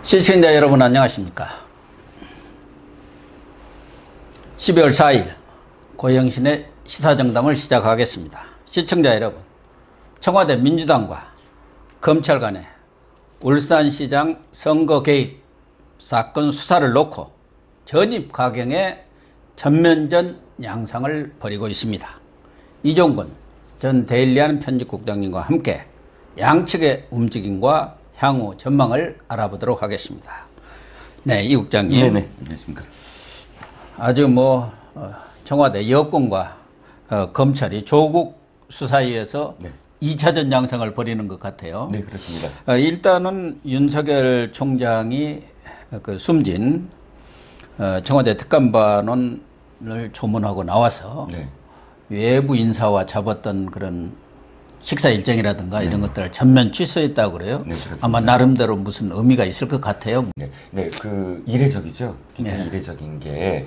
시청자 여러분 안녕하십니까. 12월 4일 고영신의 시사정담을 시작하겠습니다. 시청자 여러분, 청와대 민주당과 검찰 간의 울산시장 선거 개입 사건 수사를 놓고 전입가경의 전면전 양상을 벌이고 있습니다. 이종건 전 데일리안 편집국장님과 함께 양측의 움직임과 향후 전망을 알아보도록 하겠습니다. 네, 이 국장님. 네네, 안녕하십니까. 아주 청와대 여권과 검찰이 조국 수사위에서 네. 2차전 양상을 벌이는 것 같아요. 네, 그렇습니다. 일단은 윤석열 총장이 숨진 청와대 특감반원을 조문하고 나와서 네. 외부 인사와 잡았던 그런 식사 일정이라든가 네. 이런 것들을 전면 취소했다고 그래요. 네, 아마 나름대로 무슨 의미가 있을 것 같아요. 네, 이례적이죠. 굉장히 네. 이례적인 게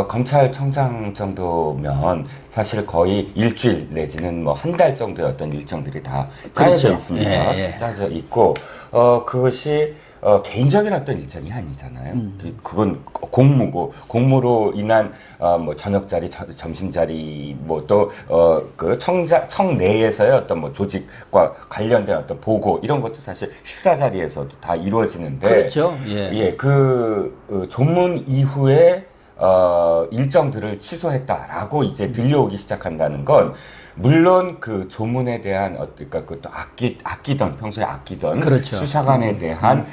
검찰청장 정도면 사실 거의 일주일 내지는 한 달 정도의 어떤 일정들이 다 짜여져 그렇죠. 있습니다. 예, 예. 짜여져 있고 그것이 개인적인 어떤 일정이 아니잖아요. 그건 공무고 공무로 인한 저녁자리, 점심자리 또 그 청 내에서의 어떤 조직과 관련된 어떤 보고 이런 것도 사실 식사 자리에서도 다 이루어지는데 그렇죠. 예. 조문 이후에 일정들을 취소했다라고 이제 들려오기 시작한다는 건 물론 그 조문에 대한 그러니까 그것도 평소에 아끼던 그렇죠. 수사관에 대한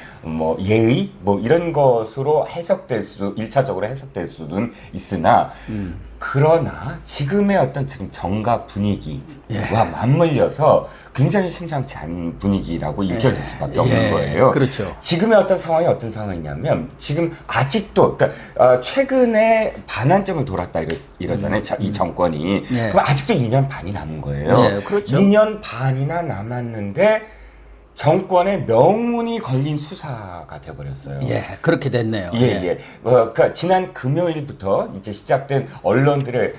예의 이런 것으로 일차적으로 해석될 수는 있으나 그러나 지금의 어떤 지금 정가 분위기와 예. 맞물려서 굉장히 심상치 않은 분위기라고 읽혀질 수밖에 없는 거예요. 그렇죠. 지금의 어떤 상황이 어떤 상황이냐면 지금 아직도 그러니까 최근에 반환점을 돌았다 이러잖아요. 이 정권이. 예. 그럼 아직도 2년 반이 남은 거예요. 예, 그렇죠. 2년 반이나 남았는데 정권의 명운이 걸린 수사가 돼버렸어요. 예, 그렇게 됐네요. 예. 그러니까 지난 금요일부터 이제 시작된 언론들의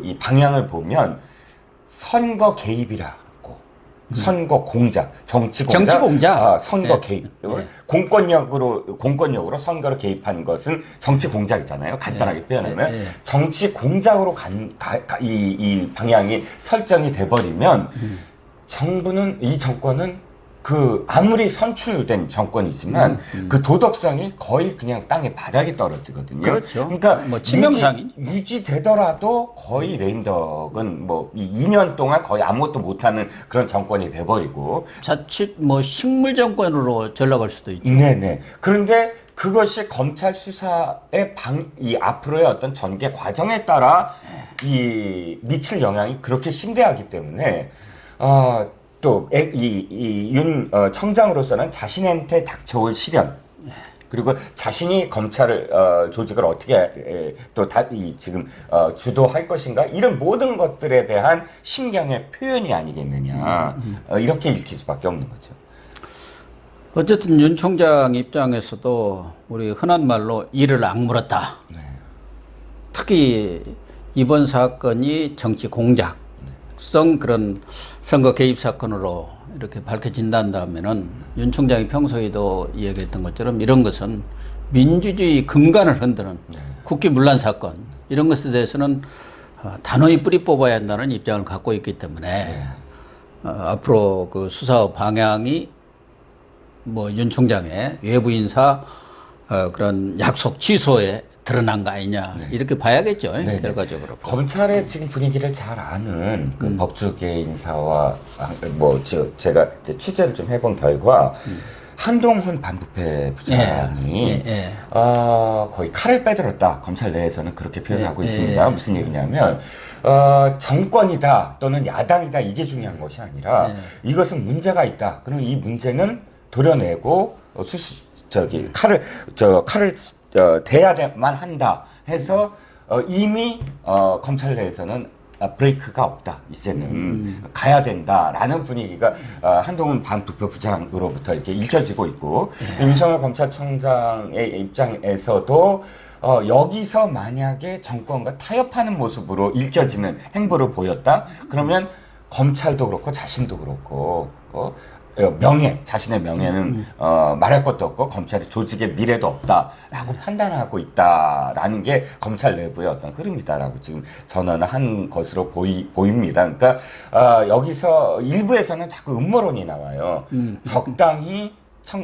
이 방향을 보면 선거 개입이라고, 선거 공작, 정치 공작, 선거 개입, 공권력으로 선거를 개입한 것은 정치 공작이잖아요. 간단하게 표현하면 정치 공작으로 이 방향이 설정이 돼버리면 이 정권은 아무리 선출된 정권이지만 그 도덕성이 거의 그냥 땅에 바닥에 떨어지거든요. 그렇죠. 그러니까 치명상이죠. 유지되더라도 거의 레임덕은 이 2년 동안 거의 아무것도 못하는 그런 정권이 돼버리고 자칫 식물 정권으로 전락할 수도 있죠. 네네. 그런데 그것이 검찰 수사의 이 앞으로의 어떤 전개 과정에 따라 미칠 영향이 그렇게 심대하기 때문에 또 윤 청장으로서는 자신한테 닥쳐올 시련 그리고 자신이 검찰을 조직을 어떻게 지금 주도할 것인가 이런 모든 것들에 대한 심경의 표현이 아니겠느냐 이렇게 읽힐 수밖에 없는 거죠. 어쨌든 윤 총장 입장에서도 우리 흔한 말로 이를 악물었다. 네. 특히 이번 사건이 정치 공작 그런 선거 개입 사건으로 이렇게 밝혀진다면은 윤 총장이 평소에도 이야기했던 것처럼 이런 것은 민주주의 근간을 흔드는 국기 문란 사건 이런 것에 대해서는 단호히 뿌리 뽑아야 한다는 입장을 갖고 있기 때문에 앞으로 그 수사 방향이 윤 총장의 외부 인사 그런 약속 취소에 드러난 거 아니냐 이렇게 봐야겠죠. 네네. 결과적으로 검찰의 지금 분위기를 잘 아는 법조계 인사와 제가 이제 취재를 좀 해본 결과 한동훈 반부패 부장이 거의 칼을 빼들었다. 검찰 내에서는 그렇게 표현하고 있습니다. 무슨 얘기냐면 정권이다 또는 야당이다 이게 중요한 것이 아니라 이것은 문제가 있다. 그럼 이 문제는 도려내고 칼을 대야만 한다 해서 이미 검찰 내에서는 브레이크가 없다. 이제는 가야 된다라는 분위기가 한동훈 반부패 부장으로부터 이렇게 읽혀지고 있고 윤석열 검찰총장의 입장에서도 여기서 만약에 정권과 타협하는 모습으로 읽혀지는 행보를 보였다. 그러면 검찰도 그렇고 자신도 그렇고 명예, 자신의 명예는 말할 것도 없고 검찰의 조직의 미래도 없다라고 판단하고 있다라는 게 검찰 내부의 어떤 흐름이다라고 지금 전언을 한 것으로 보입니다. 그러니까 여기서 일부에서는 자꾸 음모론이 나와요. 적당히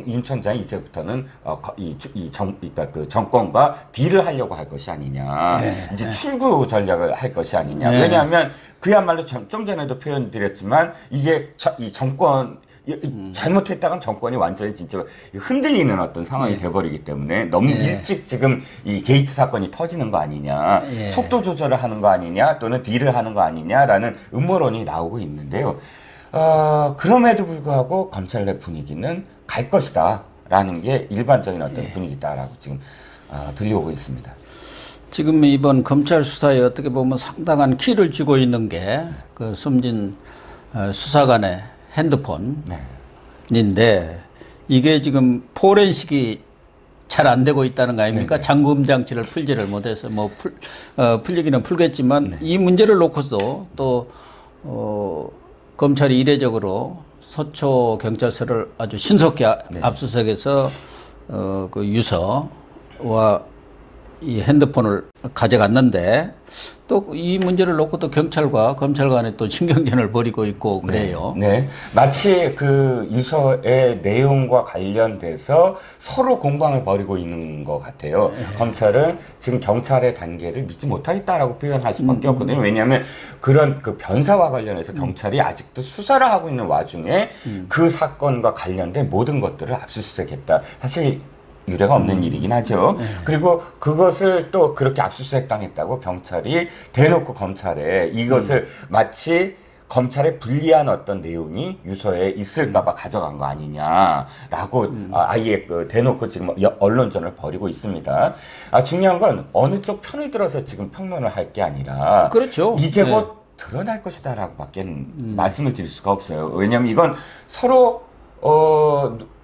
윤 총장이 이제부터는 그러니까 그 정권과 딜을 하려고 할 것이 아니냐, 이제 출구 전략을 할 것이 아니냐. 왜냐하면 그야말로 좀 전에도 표현드렸지만 이게 이 정권 잘못했다간 정권이 완전히 진짜 흔들리는 어떤 상황이 돼버리기 때문에 너무 일찍 지금 이 게이트 사건이 터지는 거 아니냐, 속도 조절을 하는 거 아니냐, 또는 딜을 하는 거 아니냐라는 음모론이 나오고 있는데요. 그럼에도 불구하고 검찰 내 분위기는 갈 것이다 라는 게 일반적인 어떤 분위기다라고 지금 들려오고 있습니다. 지금 이번 검찰 수사에 어떻게 보면 상당한 키를 쥐고 있는 게 그 숨진 수사관의 핸드폰인데 이게 지금 포렌식이 잘 안 되고 있다는 거 아닙니까? 잠금 장치를 풀지를 못해서 뭐 풀리기는 풀겠지만 이 문제를 놓고서 또 검찰이 이례적으로 서초 경찰서를 아주 신속히 압수수색해서 그 유서와 이 핸드폰을 가져갔는데 또 이 문제를 놓고 또 경찰과 검찰 간에 또 신경전을 벌이고 있고 그래요. 네. 마치 그 유서의 내용과 관련돼서 서로 공방을 벌이고 있는 것 같아요. 검찰은 지금 경찰의 단계를 믿지 못하겠다라고 표현할 수밖에 없거든요. 왜냐하면 그런 그 변사와 관련해서 경찰이 아직도 수사를 하고 있는 와중에 그 사건과 관련된 모든 것들을 압수수색했다. 사실 유례가 없는 일이긴 하죠. 그리고 그것을 또 그렇게 압수수색 당했다고 경찰이 대놓고 검찰에 이것을 마치 검찰에 불리한 어떤 내용이 유서에 있을까봐 가져간 거 아니냐라고 아예 그 대놓고 지금 언론전을 벌이고 있습니다. 중요한 건 어느 쪽 편을 들어서 지금 평론을 할 게 아니라 그렇죠. 이제 곧 드러날 것이다라고 밖에 말씀을 드릴 수가 없어요. 왜냐하면 이건 서로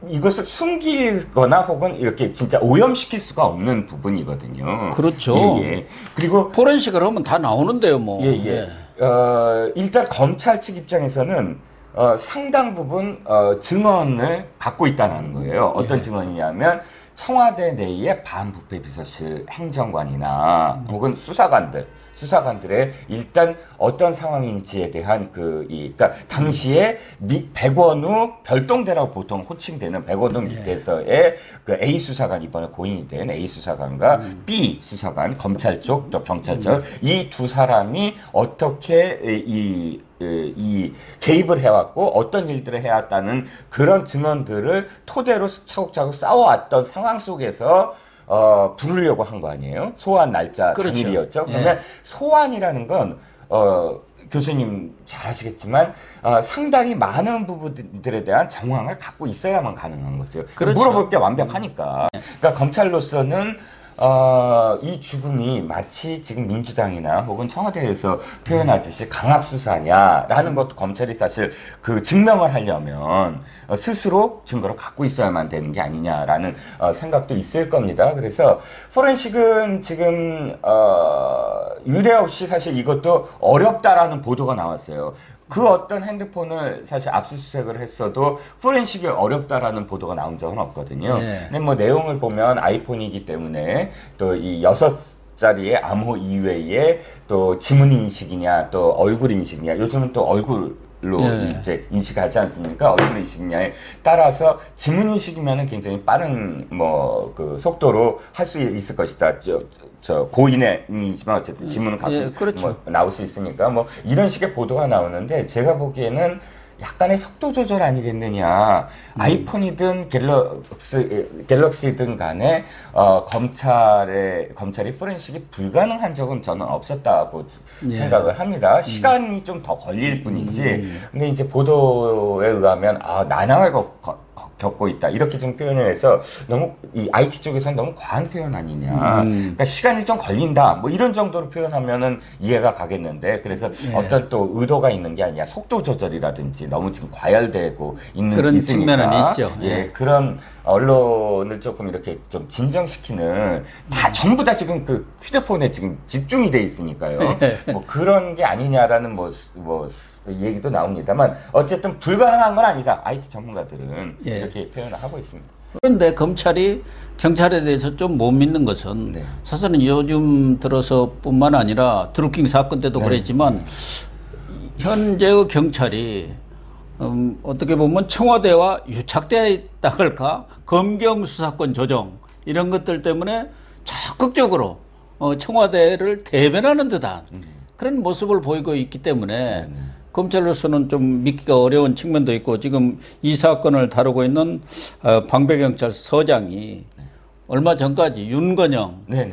이것을 숨기거나 혹은 이렇게 진짜 오염시킬 수가 없는 부분이거든요. 그렇죠. 그리고 포렌식을 하면 다 나오는데요, 뭐. 일단 검찰 측 입장에서는 상당 부분 증언을 갖고 있다는 거예요. 어떤 증언이냐면 청와대 내의 반부패 비서실 행정관이나 혹은 수사관들의 일단 어떤 상황인지에 대한 그러니까 당시에 백원우 별동대라고 보통 호칭되는 백원우 밑에서의 그 A 수사관, 이번에 고인이 된 A 수사관과 B 수사관, 검찰 쪽 또 경찰 쪽 이 두 사람이 어떻게 이 개입을 해왔고 어떤 일들을 해왔다는 그런 증언들을 토대로 차곡차곡 쌓아왔던 상황 속에서 부르려고 한 거 아니에요? 소환 날짜 당일이었죠. 그러면 소환이라는 건 교수님 잘 아시겠지만 상당히 많은 부분들에 대한 정황을 갖고 있어야만 가능한 거죠. 그렇죠. 물어볼 게 완벽하니까. 그러니까 검찰로서는 이 죽음이 마치 지금 민주당이나 혹은 청와대에서 표현하듯이 강압수사냐라는 것도 검찰이 사실 그 증명을 하려면 스스로 증거를 갖고 있어야만 되는 게 아니냐라는 생각도 있을 겁니다. 그래서 포렌식은 지금 유례 없이 사실 이것도 어렵다라는 보도가 나왔어요. 그 어떤 핸드폰을 사실 압수수색을 했어도 포렌식이 어렵다라는 보도가 나온 적은 없거든요. 근데 뭐 내용을 보면 아이폰이기 때문에 또 이 6자리의 암호 이외에 또 지문 인식이냐 또 얼굴 인식이냐, 요즘은 또 얼굴로 이제 인식하지 않습니까? 얼굴 인식냐에 따라서 지문 인식이면은 굉장히 빠른 뭐 그 속도로 할 수 있을 것이다. 고인이지만 어쨌든 지문은 갖고 그렇죠. 뭐 나올 수 있으니까 뭐 이런 식의 보도가 나오는데 제가 보기에는 약간의 속도 조절 아니겠느냐. 아이폰이든 갤럭시든 간에 검찰이 포렌식이 불가능한 적은 저는 없었다고 생각을 합니다. 시간이 좀 더 걸릴 뿐이지. 근데 이제 보도에 의하면 난항을 겪고 있다, 이렇게 좀 표현을 해서 너무 이 IT 쪽에서는 너무 과한 표현 아니냐. 그러니까 시간이 좀 걸린다 뭐 이런 정도로 표현하면은 이해가 가겠는데, 그래서 어떤 또 의도가 있는 게 아니야, 속도 조절이라든지 너무 지금 과열되고 있는 그런 있으니까 측면은 있죠. 그런 언론을 조금 이렇게 좀 진정시키는 다 전부 다 지금 그 휴대폰에 지금 집중이 돼 있으니까요. 뭐 그런 게 아니냐라는 뭐 얘기도 나옵니다만 어쨌든 불가능한 건 아니다. IT 전문가들은 예. 이렇게 표현을 하고 있습니다. 그런데 검찰이 경찰에 대해서 좀 못 믿는 것은 네. 사실은 요즘 들어서뿐만 아니라 드루킹 사건 때도 그랬지만 현재의 경찰이 어떻게 보면 청와대와 유착되어 있다 할까 검경 수사권 조정 이런 것들 때문에 적극적으로 청와대를 대변하는 듯한 그런 모습을 보이고 있기 때문에 검찰로서는 좀 믿기가 어려운 측면도 있고 지금 이 사건을 다루고 있는 방배경찰서장이 얼마 전까지 윤건영 네네.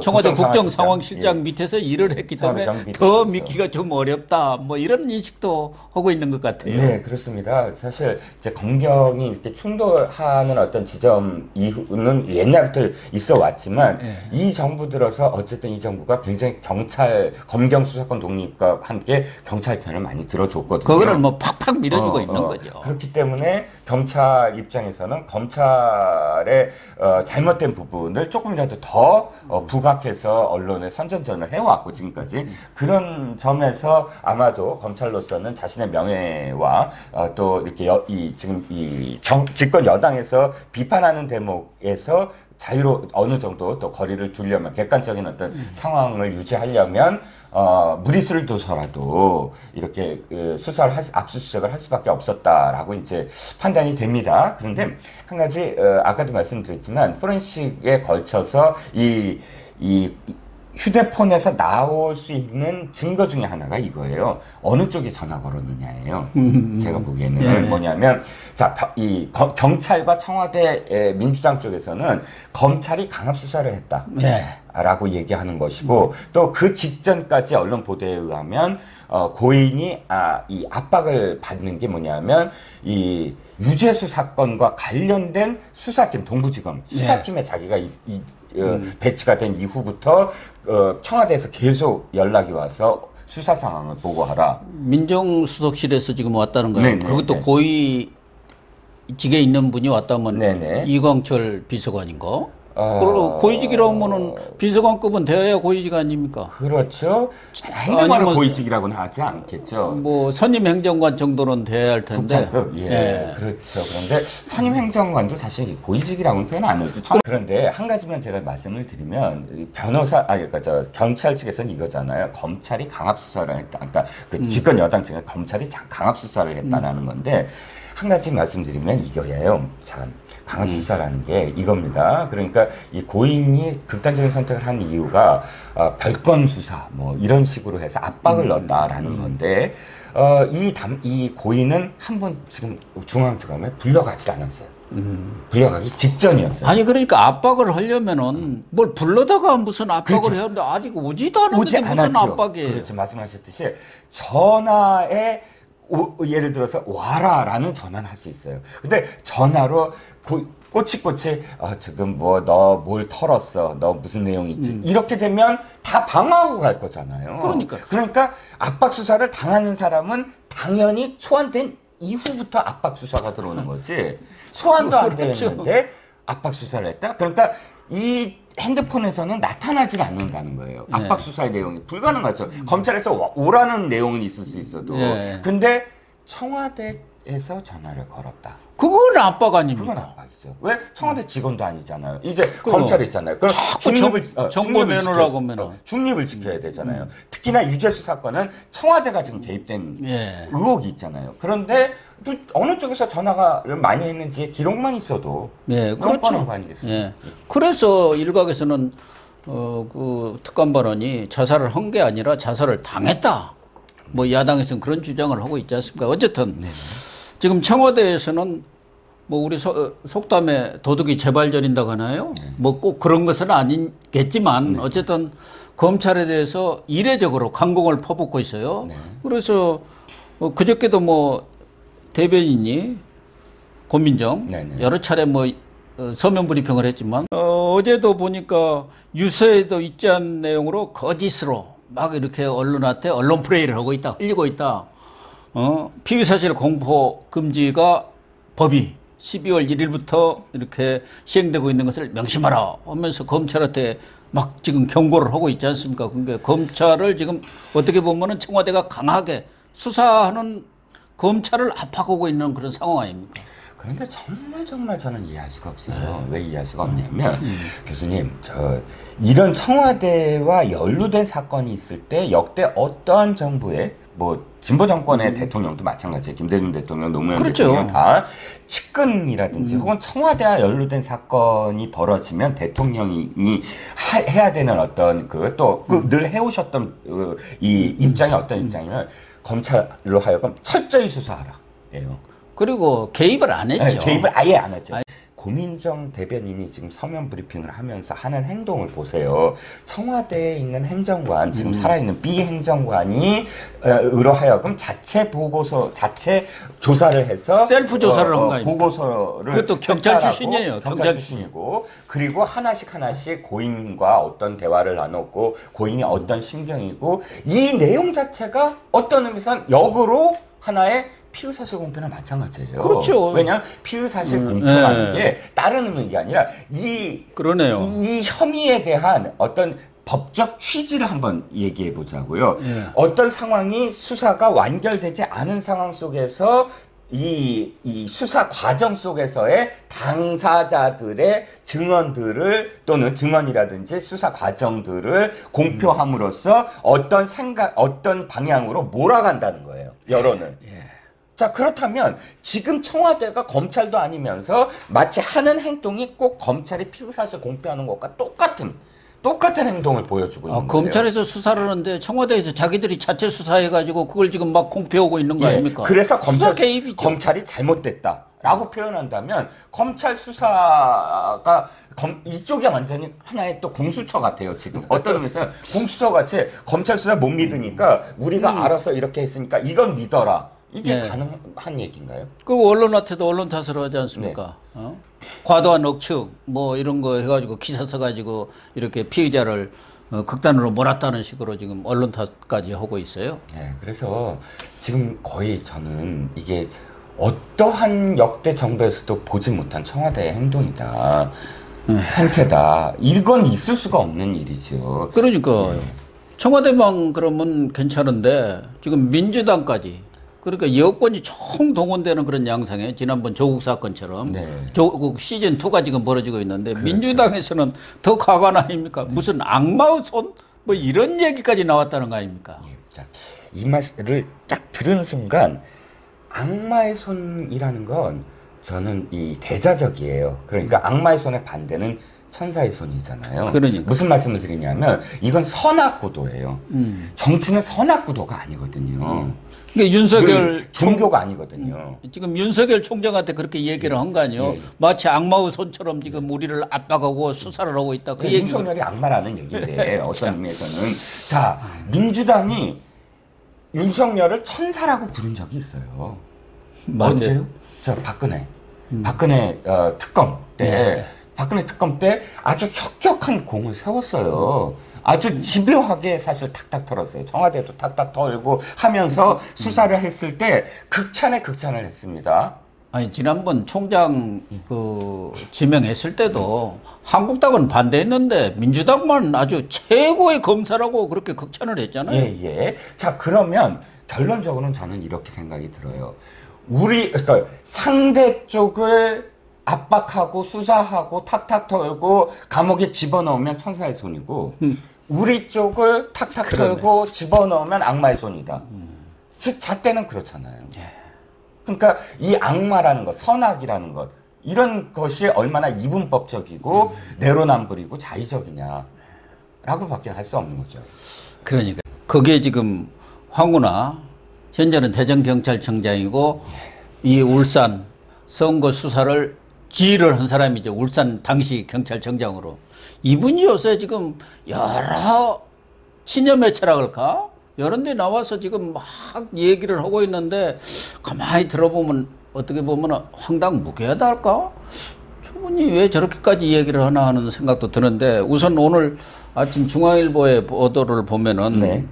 청와대 국정상황실장. 국정상황실장 예. 밑에서 일을 했기 때문에 청와대 더 경비대에서. 믿기가 좀 어렵다. 뭐 이런 인식도 하고 있는 것 같아요. 네, 그렇습니다. 사실 이제 검경이 이렇게 충돌하는 어떤 지점 이유는 옛날부터 있어 왔지만 이 정부 들어서 어쨌든 이 정부가 굉장히 검경 수사권 독립과 함께 경찰 편을 많이 들어줬거든요. 그거를 뭐 팍팍 밀어주고 있는 거죠. 그렇기 때문에 경찰 입장에서는 검찰의 잘못된 부분을 조금이라도 더 부각해서 언론에 선전전을 해왔고 지금까지 그런 점에서 아마도 검찰로서는 자신의 명예와 또 이렇게 지금 집권 여당에서 비판하는 대목에서 어느 정도 또 거리를 두려면 객관적인 어떤 상황을 유지하려면 무리수를 둬서라도 이렇게 압수수색을 할 수밖에 없었다라고 이제 판단이 됩니다. 그런데 한 가지 아까도 말씀드렸지만 포렌식에 걸쳐서 이 휴대폰에서 나올 수 있는 증거 중에 하나가 이거예요. 어느 쪽이 전화 걸었느냐예요. 제가 보기에는 뭐냐면 이 경찰과 청와대 민주당 쪽에서는 검찰이 강압 수사를 했다. 라고 얘기하는 것이고 또 그 직전까지 언론 보도에 의하면 고인이 이 압박을 받는 게 뭐냐면 이 유죄수 사건과 관련된 수사팀 동부지검 수사팀에 자기가 배치가 된 이후부터 청와대에서 계속 연락이 와서 수사 상황을 보고하라. 민정수석실에서 지금 왔다는 거예요. 그것도 고위직에 있는 분이 왔다면 이광철 비서관인가? 고위직이라면은 비서관급은 되어야 고위직 아닙니까? 그렇죠. 행정관은 고위직이라고는 하지 않겠죠. 뭐 선임 행정관 정도는 돼야 할 텐데. 국장급, 그렇죠. 그런데 선임 행정관도 사실 고위직이라고는 표현 안 하죠. 그런데 한 가지만 제가 말씀을 드리면 그러니까 경찰 측에서는 이거잖아요. 검찰이 강압 수사를 했다. 그러니까 그 집권 여당 측에 검찰이 강압 수사를 했다라는 건데 한 가지 말씀드리면 이거예요. 참. 강압 수사라는 게 이겁니다. 그러니까 이 고인이 극단적인 선택을 한 이유가 별건 수사 뭐 이런 식으로 해서 압박을 넣었다라는 건데 이 고인은 한 번 지금 중앙지검에 불려가지 않았어요. 불려가기 직전이었어요. 아니 그러니까 압박을 하려면은 뭘 불러다가 무슨 압박을 해야 하는데 아직 오지도 않았는데 무슨 압박이에요. 그렇죠. 말씀하셨듯이 전화에 예를 들어서 와라라는 전화는 할 수 있어요. 근데 전화로 꼬치꼬치 지금 뭐 너 뭘 털었어, 너 무슨 내용이 있지 이렇게 되면 다 방어하고 갈 거잖아요. 그러니까 압박 수사를 당하는 사람은 당연히 소환된 이후부터 압박 수사가 들어오는 거지. 소환도 안 되었는데 압박 수사를 했다. 그러니까 이 핸드폰에서는 나타나질 않는다는 거예요. 압박 수사의 내용이 불가능하죠. 검찰에서 오라는 내용은 있을 수 있어도. 근데 청와대에서 전화를 걸었다. 그건 압박 아닙니까? 그건 압박이죠. 왜? 청와대 직원도 아니잖아요. 이제 검찰 있잖아요. 그럼 정보 내놓으라고 하면 중립을 지켜야 되잖아요. 특히나 유죄수 사건은 청와대가 지금 개입된 의혹이 있잖아요. 그런데 또 어느 쪽에서 전화를 많이 했는지 기록만 있어도 그렇죠. 거 아니겠습니까? 그래서 일각에서는 그 특감반원이 자살을 한 게 아니라 자살을 당했다. 뭐 야당에서는 그런 주장을 하고 있지 않습니까? 어쨌든 지금 청와대에서는 뭐 우리 속담에 도둑이 재발 저린다고 하나요? 뭐 꼭 그런 것은 아니겠지만 어쨌든 검찰에 대해서 이례적으로 강공을 퍼붓고 있어요. 그래서 그저께도 뭐 대변인이 권민정 여러 차례 뭐 서면 브리핑을 했지만 어제도 보니까 유서에도 있지 않은 내용으로 거짓으로 막 이렇게 언론한테 언론 플레이를 하고 있다, 흘리고 있다. 피의사실 공포 금지가 법이 12월 1일부터 이렇게 시행되고 있는 것을 명심하라 하면서 검찰한테 막 지금 경고를 하고 있지 않습니까? 그러니까 검찰을 지금 어떻게 보면은 청와대가 강하게 수사하는 검찰을 압박하고 있는 그런 상황 아닙니까? 그런데 정말 저는 이해할 수가 없어요. 왜 이해할 수가 없냐면 교수님 이런 청와대와 연루된 사건이 있을 때 역대 어떠한 정부의 뭐 진보 정권의 대통령도 마찬가지예요. 김대중 대통령, 노무현 그렇죠. 대통령 다 측근이라든지 혹은 청와대와 연루된 사건이 벌어지면 대통령이 해야 되는 어떤 늘 해오셨던 이 입장이 어떤 입장이면 검찰로 하여금 철저히 수사하라. 예요. 그리고 개입을 안 했죠. 네, 개입을 아예 안 했죠. 고민정 대변인이 지금 서면 브리핑을 하면서 하는 행동을 보세요. 청와대에 있는 행정관, 지금 살아있는 B 행정관이 으로 하여금 자체 조사를 해서 셀프 조사를 한 거 아닙니까? 보고서를 그것도 경찰 출신이에요. 경찰 출신이고 그리고 하나씩 고인과 어떤 대화를 나눴고 고인이 어떤 심경이고 이 내용 자체가 어떤 의미에서는 역으로 하나의 피의사실 공표나 마찬가지예요. 그렇죠. 왜냐하면 피의사실 공표라는 게 다른 의미가 아니라 그러네요. 이 혐의에 대한 어떤 법적 취지를 한번 얘기해 보자고요. 어떤 상황이 수사가 완결되지 않은 상황 속에서 이 수사 과정 속에서의 당사자들의 증언들을 또는 증언이라든지 수사 과정들을 공표함으로써 어떤 방향으로 몰아간다는 거예요. 여론을. 자, 그렇다면 지금 청와대가 검찰도 아니면서 마치 하는 행동이 꼭 검찰이 피의사실 공표하는 것과 똑같은 행동을 보여주고 있는 거예요. 검찰에서 수사를 하는데 청와대에서 자기들이 자체 수사해가지고 그걸 지금 막 공표하고 있는 거 아닙니까? 그래서 검찰이 잘못됐다라고 표현한다면 검찰 수사가 이쪽이 완전히 하나의 또 공수처 같아요. 지금 어떤 의미에서 공수처 같이 검찰 수사 못 믿으니까 우리가 알아서 이렇게 했으니까 이건 믿어라. 이게 가능한 얘기인가요? 그리고 언론한테도 언론 탓을 하지 않습니까? 과도한 억측 뭐 이런 거 해가지고 기사 써가지고 이렇게 피의자를 극단으로 몰았다는 식으로 지금 언론 탓까지 하고 있어요. 네, 그래서 지금 거의 저는 이게 어떠한 역대 정부에서도 보지 못한 청와대의 행동이다. 행태다. 이건 있을 수가 없는 일이죠. 그러니까 청와대만 그러면 괜찮은데 지금 민주당까지 그러니까 여권이 총동원되는 그런 양상에 지난번 조국 사건처럼 조국 시즌2가 지금 벌어지고 있는데 그렇죠. 민주당에서는 더 가관 아닙니까? 무슨 악마의 손? 뭐 이런 얘기까지 나왔다는 거 아닙니까? 자, 이 말을 딱 들은 순간 악마의 손이라는 건 저는 이 대자적이에요. 그러니까 악마의 손의 반대는 천사의 손이잖아요. 그러니까. 무슨 말씀을 드리냐면 이건 선악구도예요. 정치는 선악구도가 아니거든요. 그러니까 윤석열 종교가 아니거든요. 지금 윤석열 총장한테 그렇게 얘기를 한 거 아니에요? 마치 악마의 손처럼 지금 우리를 압박하고 수사를 하고 있다. 그 얘기가 윤석열이 악마라는 얘기인데 어떤 의미에서는 자 민주당이 윤석열을 천사라고 부른 적이 있어요. 맞아요. 언제요? 저 박근혜 특검 때 박근혜 특검 때 아주 혁혁한 공을 세웠어요. 아주 집요하게 사실 탁탁 털었어요. 청와대도 탁탁 털고 하면서 수사를 했을 때 극찬을 했습니다. 아니 지난번 총장 지명했을 때도 한국당은 반대했는데 민주당만 아주 최고의 검사라고 그렇게 극찬을 했잖아요. 예. 자 그러면 결론적으로는 저는 이렇게 생각이 들어요. 그러니까 상대 쪽을 압박하고 수사하고 탁탁 털고 감옥에 집어넣으면 천사의 손이고 우리 쪽을 탁탁 털고 집어넣으면 악마의 손이다. 즉 잣대는 그렇잖아요. 그러니까 이 악마라는 것, 선악이라는 것 이런 것이 얼마나 이분법적이고 내로남불이고 자의적이냐라고 밖에 할 수 없는 거죠. 그러니까 거기에 지금 황운하 현재는 대전경찰청장이고 이 울산 선거 수사를 지휘를 한 사람이죠. 울산 당시 경찰청장으로. 이분이 요새 지금 여러 친여매 철학을까? 여러 데 나와서 지금 막 얘기를 하고 있는데 가만히 들어보면 어떻게 보면 황당무계하다 할까? 저분이 왜 저렇게까지 얘기를 하나 하는 생각도 드는데 우선 오늘 아침 중앙일보의 보도를 보면은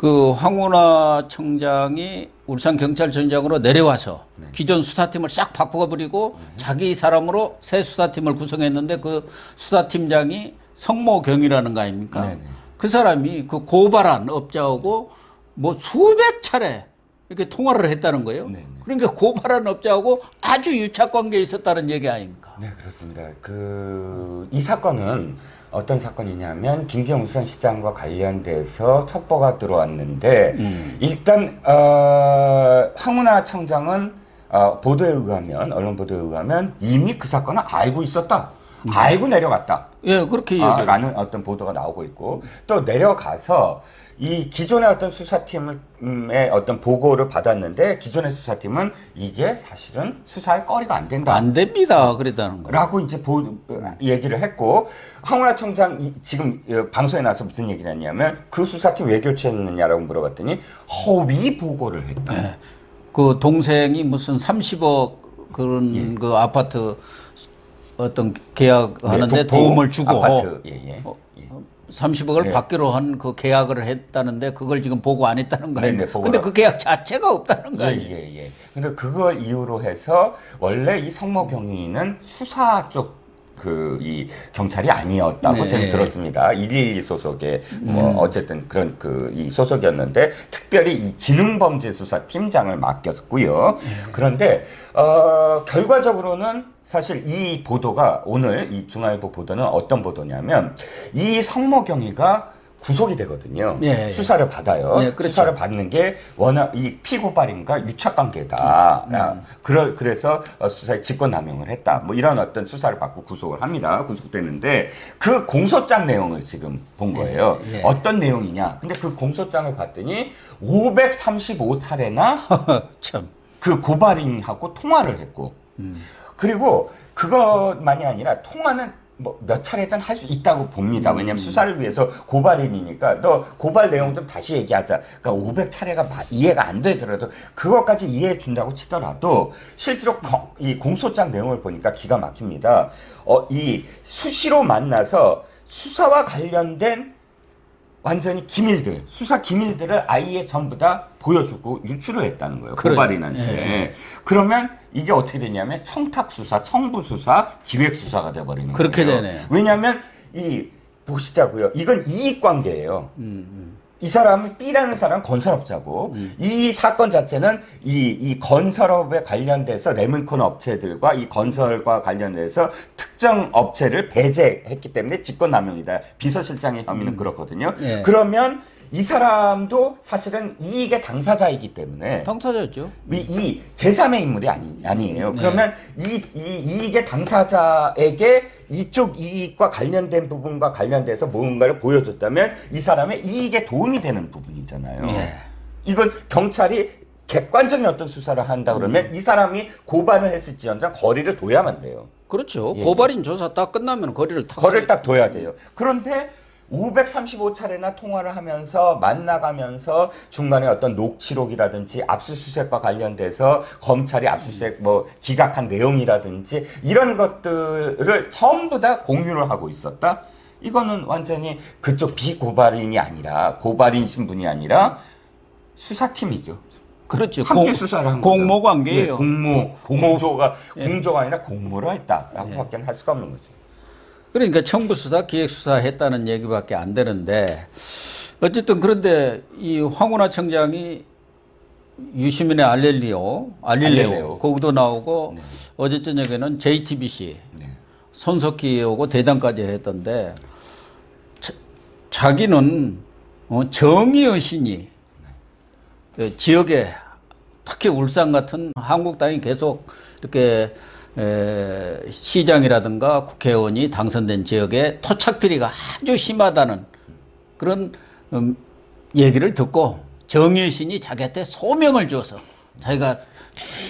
그 황운하 청장이 울산경찰청장으로 내려와서 기존 수사팀을 싹 바꿔버리고 자기 사람으로 새 수사팀을 구성했는데 그 수사팀장이 성모경이라는 거 아닙니까? 네네. 그 사람이 그 고발한 업자하고 뭐 수백 차례 이렇게 통화를 했다는 거예요. 네네. 그러니까 고발한 업자하고 아주 유착 관계에 있었다는 얘기 아닙니까? 네, 그렇습니다. 이 사건은 어떤 사건이냐면 김경우선 시장과 관련돼서 첩보가 들어왔는데 일단 황운하 청장은 보도에 의하면 언론 보도에 의하면 이미 그 사건을 알고 있었다. 알고 내려갔다. 예, 그렇게 얘기해요. 라는 어떤 보도가 나오고 있고 또 내려가서 이 기존의 어떤 수사팀의 어떤 보고를 받았는데 기존의 수사팀은 이게 사실은 수사할 거리가 안 된다. 안 됩니다. 그랬다는 거. 라고 이제 얘기를 했고 황운하 청장 지금 방송에 나와서 무슨 얘기를 했냐면 그 수사팀 왜 교체했느냐라고 물어봤더니 허위 보고를 했다. 네. 그 동생이 무슨 30억 그런 그 아파트 어떤 계약하는데 네, 도움을 주고 아파트 30억을 네. 받기로 한 그 계약을 했다는데 그걸 지금 보고 안 했다는 거 네, 아니에요? 네, 보고를 근데 그 계약 자체가 없다는 거 아니에요? 예. 근데 그걸 이유로 해서 원래 이 성모 경위는 수사 쪽 이 경찰이 아니었다고 네. 저는 들었습니다. 112 소속의 뭐 어쨌든 그런 이 소속이었는데 특별히 이 지능범죄수사 팀장을 맡겼고요. 그런데 결과적으로는 사실 이 보도가 오늘 이 중앙일보 보도는 어떤 보도냐면 이 성모 경위가 구속이 되거든요. 예, 예. 수사를 받아요. 네, 그렇죠. 수사를 받는 게 워낙 이 피고발인과 유착관계다. 그래서 수사에 직권남용을 했다. 뭐 이런 어떤 수사를 받고 구속을 합니다. 구속되는데 그 공소장 내용을 지금 본 거예요. 예. 어떤 내용이냐? 근데 그 공소장을 봤더니 535차례나 참. 그 고발인하고 통화를 했고 그리고 그것만이 아니라 통화는 뭐 몇 차례든 할 수 있다고 봅니다. 왜냐하면 수사를 위해서 고발인이니까 너 고발 내용 좀 다시 얘기하자. 그러니까 500차례가 이해가 안 되더라도 그것까지 이해해 준다고 치더라도 실제로 이 공소장 내용을 보니까 기가 막힙니다. 이 수시로 만나서 수사와 관련된 완전히 기밀들, 수사 기밀들을 아예 전부 다 보여주고 유출을 했다는 거예요. 고발인한테. 예. 그러면 이게 어떻게 되냐면 청탁수사, 청부수사, 기획수사가 돼버리는 거예요. 그렇게 되네요. 왜냐하면 보시자고요. 이건 이익관계예요. 이 사람은 B라는 사람은 건설업자고 이 사건 자체는 이 건설업에 관련돼서 레몬콘 업체들과 이 건설과 관련돼서 특정 업체를 배제했기 때문에 직권남용이다. 비서실장의 혐의는 그렇거든요. 예. 그러면 이 사람도 사실은 이익의 당사자이기 때문에 당사자였죠. 이 제3의 인물이 아니에요. 그러면 이 이익의 당사자에게 이쪽 이익과 관련된 부분과 관련돼서 뭔가를 보여줬다면 이 사람의 이익에 도움이 되는 부분이잖아요. 예. 이건 경찰이 객관적인 어떤 수사를 한다 그러면 이 사람이 고발을 했을지언정 거리를 둬야만 돼요. 그렇죠. 고발인 조사 딱 끝나면 거리를 딱 둬야 돼요. 그런데 535차례나 통화를 하면서 만나가면서 중간에 어떤 녹취록이라든지 압수수색과 관련돼서 검찰이 압수수색 뭐 기각한 내용이라든지 이런 것들을 전부 다 공유를 하고 있었다. 이거는 완전히 그쪽 비고발인이 아니라 고발인 신분이 아니라 수사팀이죠. 그렇죠. 함께 수사를 한 공모 거죠. 관계예요. 공조가 아니라 공모를 했다라고밖에 할 수가 없는 거죠. 그러니까 청부수사, 기획수사 했다는 얘기밖에 안 되는데 어쨌든 그런데 이 황운하 청장이 유시민의 알릴레오 거기도 나오고 어제 저녁에는 JTBC 손석희하고 대담까지 했던데 자기는 정의의 신이 지역에 특히 울산 같은 한국당이 계속 이렇게 시장이라든가 국회의원이 당선된 지역에 토착비리가 아주 심하다는 그런 얘기를 듣고 정의의 신이 자기한테 소명을 줘서 자기가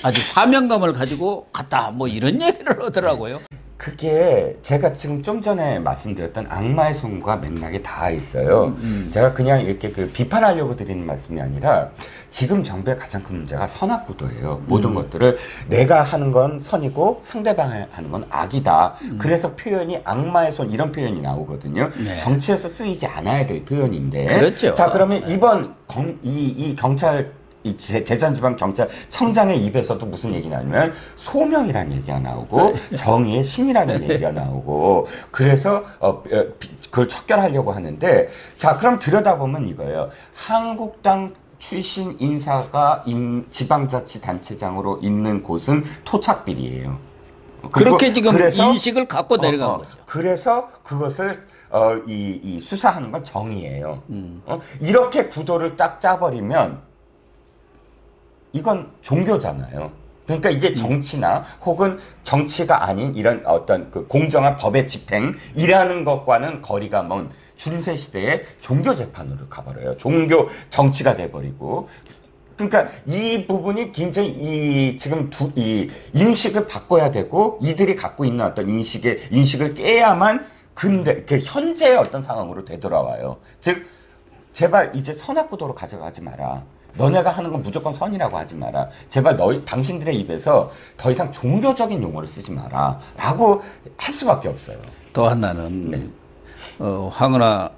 아주 사명감을 가지고 갔다 뭐 이런 얘기를 하더라고요. 그게 제가 지금 좀 전에 말씀드렸던 악마의 손과 맥락에 닿아 있어요. 제가 그냥 이렇게 그 비판하려고 드리는 말씀이 아니라 지금 정부의 가장 큰 문제가 선악구도예요. 모든 것들을 내가 하는 건 선이고 상대방이 하는 건 악이다. 그래서 표현이 악마의 손 이런 표현이 나오거든요. 네. 정치에서 쓰이지 않아야 될 표현인데. 그렇죠. 자, 그러면 이번 이 경찰 이 제천지방경찰청장의 입에서도 무슨 얘기 나냐면 소명이라는 얘기가 나오고 정의의 신이라는 얘기가 나오고 그래서 그걸 척결하려고 하는데 자 그럼 들여다보면 이거예요. 한국당 출신 인사가 지방자치단체장으로 있는 곳은 토착비리예요. 그렇게 지금 인식을 갖고 내려간 거죠. 그래서 그것을 이 수사하는 건 정의예요. 이렇게 구도를 딱 짜버리면 이건 종교잖아요. 그러니까 이게 정치나 혹은 정치가 아닌 이런 어떤 그 공정한 법의 집행이라는 것과는 거리가 먼 중세 시대의 종교 재판으로 가버려요. 종교 정치가 돼버리고. 그러니까 이 부분이 굉장히 지금 이 인식을 바꿔야 되고 이들이 갖고 있는 어떤 인식을 깨야만 근데 그 현재의 어떤 상황으로 되돌아와요. 즉 제발 이제 선악구도로 가져가지 마라. 너네가 하는 건 무조건 선이라고 하지 마라. 제발 당신들의 입에서 더 이상 종교적인 용어를 쓰지 마라. 라고 할 수밖에 없어요. 또 하나는 네. 황운하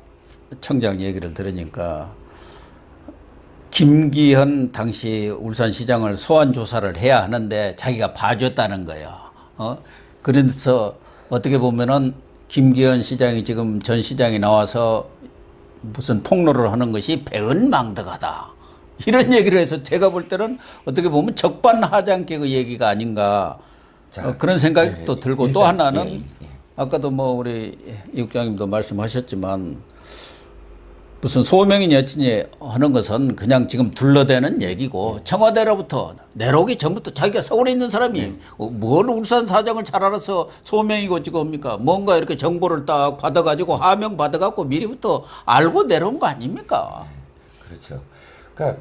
청장 얘기를 들으니까 김기현 당시 울산시장을 소환 조사를 해야 하는데 자기가 봐줬다는 거예요. 그래서 어떻게 보면은 김기현 시장이 지금 전 시장이 나와서 무슨 폭로를 하는 것이 배은망덕하다. 이런 얘기를 해서 제가 볼 때는 어떻게 보면 적반하장계 그 얘기가 아닌가 그런 생각이 또 들고 또 하나는 아까도 뭐 우리 이 국장님도 말씀하셨지만 무슨 소명이니 여친이 하는 것은 그냥 지금 둘러대는 얘기고 청와대로부터 내려오기 전부터 자기가 서울에 있는 사람이 뭘 울산 사정을 잘 알아서 소명이고 지금 뭡니까 뭔가 이렇게 정보를 딱 받아가지고 하명 받아갖고 미리부터 알고 내려온 거 아닙니까? 그렇죠. 그러니까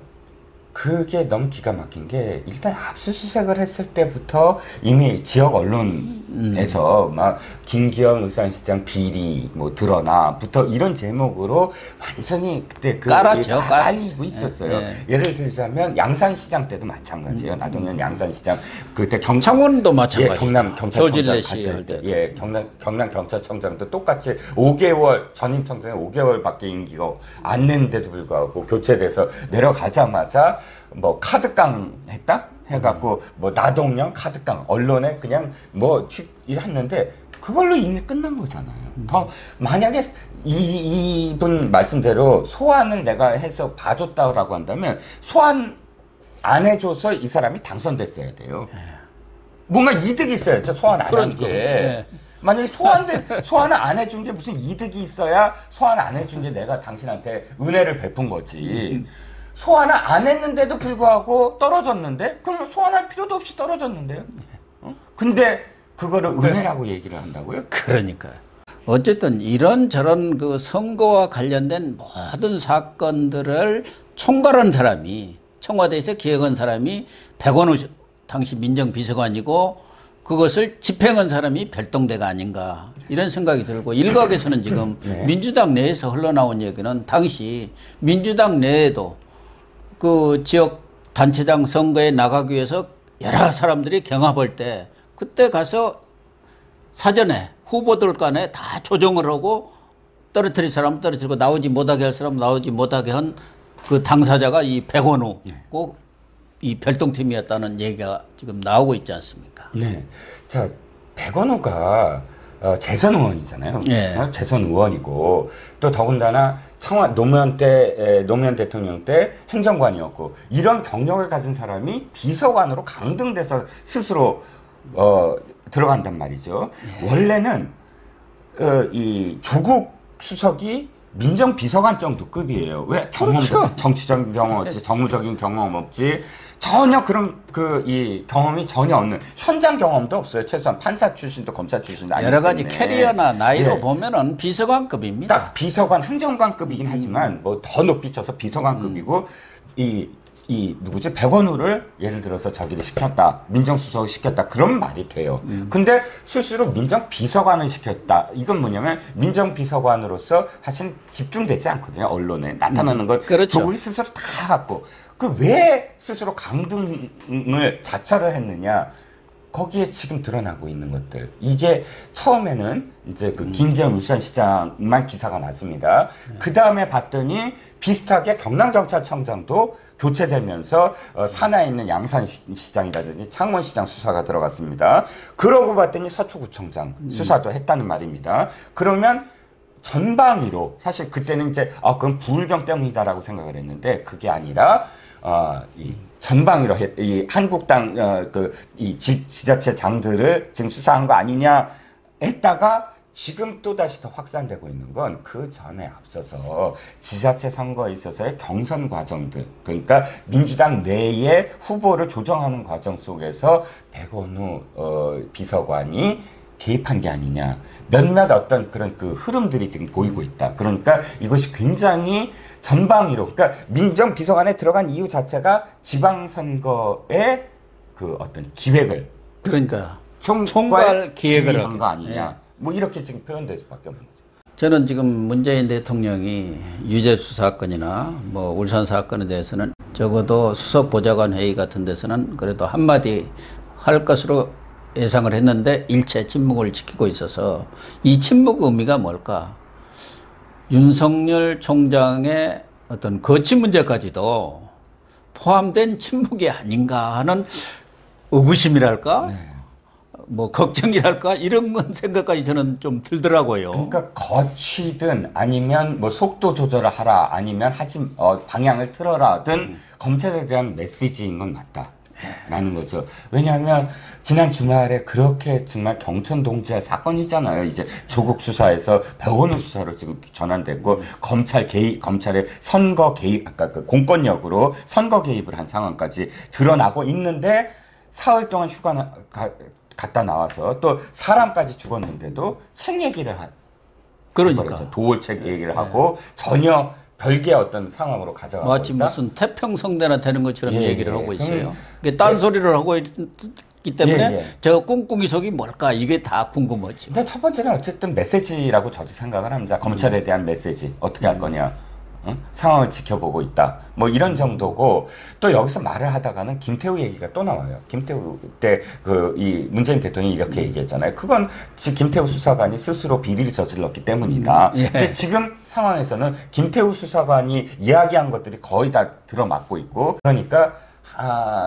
그게 너무 기가 막힌 게 일단 압수수색을 했을 때부터 이미 지역 언론에서 막 김기현 울산시장 비리 뭐 드러나부터 이런 제목으로 완전히 그때 깔았죠. 깔리고 있었어요. 예를 들자면 양산시장 때도 마찬가지예요. 나동현 양산시장 그때 창원도 마찬가지. 경남 경찰청장 갔을 때, 경남 경찰청장도 똑같이 5개월 전임 청장이 5개월밖에 임기가 안 냈는데도 불구하고 교체돼서 내려가자마자 뭐 카드깡 했다 해갖고 뭐 나동영 카드깡 언론에 그냥 뭐 했는데 그걸로 이미 끝난 거잖아요. 더 만약에 이분 말씀대로 소환을 내가 해서 봐줬다라고 한다면 소환 안 해줘서 이 사람이 당선됐어야 돼요. 뭔가 이득이 있어야죠. 소환 안 한 게. 만약에 소환을 안 해준 게 무슨 이득이 있어야 소환 안 해준 게 내가 당신한테 은혜를 베푼 거지. 소환을 안 했는데도 불구하고 떨어졌는데 그럼 소환할 필요도 없이 떨어졌는데요. 근데 그거를 은혜라고 얘기를 한다고요? 그러니까요. 어쨌든 이런저런 그 선거와 관련된 모든 사건들을 총괄한 사람이 청와대에서 기획한 사람이 백원우 당시 민정비서관이고 그것을 집행한 사람이 별동대가 아닌가 이런 생각이 들고 일각에서는 지금 민주당 내에서 흘러나온 얘기는 당시 민주당 내에도 그 지역 단체장 선거에 나가기 위해서 여러 사람들이 경합할 때 그때 가서 사전에 후보들 간에 다 조정을 하고 떨어뜨릴 사람 떨어뜨리고 나오지 못하게 할 사람 나오지 못하게 한 그 당사자가 이 백원우고 이 별동팀이었다는 얘기가 지금 나오고 있지 않습니까? 네. 자, 백원우가 재선 의원이잖아요. 재선 의원이고 또 더군다나 노무현 대통령 때 행정관이었고 이런 경력을 가진 사람이 비서관으로 강등돼서 스스로 들어간단 말이죠. 원래는 이 조국 수석이 민정비서관 정도 급이에요. 왜 경험도 정치적인 경험 없지, 정무적인 경험 없지, 전혀 그런 이 경험이 전혀 없는 현장 경험도 없어요. 최소한 판사 출신도 검사 출신도 아니기 여러 가지 때문에. 캐리어나 나이로 보면은 비서관급입니다. 딱 비서관 행정관급이긴 하지만 뭐 더 높이 쳐서 비서관급이고 이 이 누구지 백원우를 예를 들어서 저기를 시켰다, 민정수석을 시켰다, 그런 말이 돼요. 근데 스스로 민정비서관을 시켰다. 이건 뭐냐면 민정비서관으로서 사실 집중되지 않거든요. 언론에 나타나는 걸 그렇죠. 조국이 스스로 다 갖고 그 왜 스스로 강등을 자처를 했느냐? 거기에 지금 드러나고 있는 것들. 이게 처음에는 이제 그 김기현 울산시장만 기사가 났습니다. 그 다음에 봤더니 비슷하게 경남경찰청장도 교체되면서 산하에 있는 양산시장이라든지 창원시장 수사가 들어갔습니다. 그러고 봤더니 서초구청장 수사도 했다는 말입니다. 그러면 전방위로 사실 그때는 이제 그건 부울경 때문이다라고 생각을 했는데 그게 아니라 이 전방위로 이 한국당 이 지자체 장들을 지금 수사한 거 아니냐 했다가 지금 또 다시 더 확산되고 있는 건 그 전에 앞서서 지자체 선거에 있어서의 경선 과정들, 그러니까 민주당 내에 후보를 조정하는 과정 속에서 백원우 비서관이 개입한 게 아니냐. 몇몇 어떤 그런 그 흐름들이 지금 보이고 있다. 그러니까 이것이 굉장히 전방위로, 그러니까 민정비서관에 들어간 이유 자체가 지방선거의 그 어떤 기획을, 그러니까 총괄 기획을 한 거 아니냐. 예. 뭐 이렇게 지금 표현될 수밖에 없는 거죠. 저는 지금 문재인 대통령이 유재수 사건이나 뭐 울산 사건에 대해서는 적어도 수석 보좌관 회의 같은 데서는 그래도 한마디 할 것으로 예상을 했는데 일체 침묵을 지키고 있어서 이 침묵 의미가 뭘까? 윤석열 총장의 어떤 거취 문제까지도 포함된 침묵이 아닌가 하는 의구심이랄까? 네. 뭐 걱정이랄까? 이런 건 생각까지 저는 좀 들더라고요. 그러니까 거취든 아니면 뭐 속도 조절을 하라 아니면 방향을 틀어라든 검찰에 대한 메시지인 건 맞다. 라는 거죠. 왜냐하면 지난 주말에 그렇게 정말 경천 동지의 사건이잖아요. 이제 조국 수사에서 백원우 수사로 지금 전환됐고 검찰의 선거 개입, 아까 그 공권력으로 선거 개입을 한 상황까지 드러나고 있는데 사흘 동안 휴가 갔다 나와서 또 사람까지 죽었는데도 책 얘기를 그러니까 도올책 얘기를 하고 전혀 별개의 어떤 상황으로 가져가고 마치 있다. 무슨 태평성대나 되는 것처럼 예, 얘기를 예. 하고 있어요. 그게 딴소리를 하고 있기 때문에 예, 예. 저 꿍꿍이 속이 뭘까 이게 다 궁금하지. 근데 첫 번째는 어쨌든 메시지라고 저도 생각을 합니다. 검찰에 대한 메시지 어떻게 할 거냐, 응? 상황을 지켜보고 있다. 뭐 이런 정도고 또 여기서 말을 하다가는 김태우 얘기가 또 나와요. 김태우 때 이 문재인 대통령이 이렇게 얘기했잖아요. 그건 김태우 수사관이 스스로 비리를 저질렀기 때문이다. 예. 근데 지금 상황에서는 김태우 수사관이 이야기한 것들이 거의 다 들어맞고 있고 그러니까.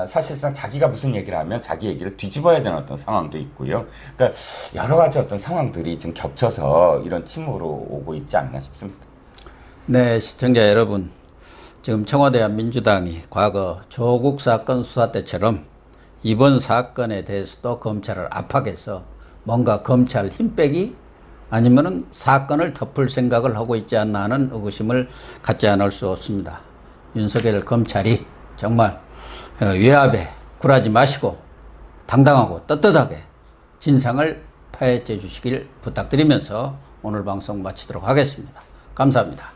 사실상 자기가 무슨 얘기를 하면 자기 얘기를 뒤집어야 되는 어떤 상황도 있고요. 그러니까 여러 가지 어떤 상황들이 지금 겹쳐서 이런 침묵으로 오고 있지 않나 싶습니다. 네, 시청자 여러분. 지금 청와대와 민주당이 과거 조국 사건 수사 때처럼 이번 사건에 대해서도 검찰을 압박해서 뭔가 검찰 힘 빼기 아니면은 사건을 덮을 생각을 하고 있지 않나 하는 의구심을 갖지 않을 수 없습니다. 윤석열 검찰이 정말 외압에 굴하지 마시고 당당하고 떳떳하게 진상을 파헤쳐 주시길 부탁드리면서 오늘 방송 마치도록 하겠습니다. 감사합니다.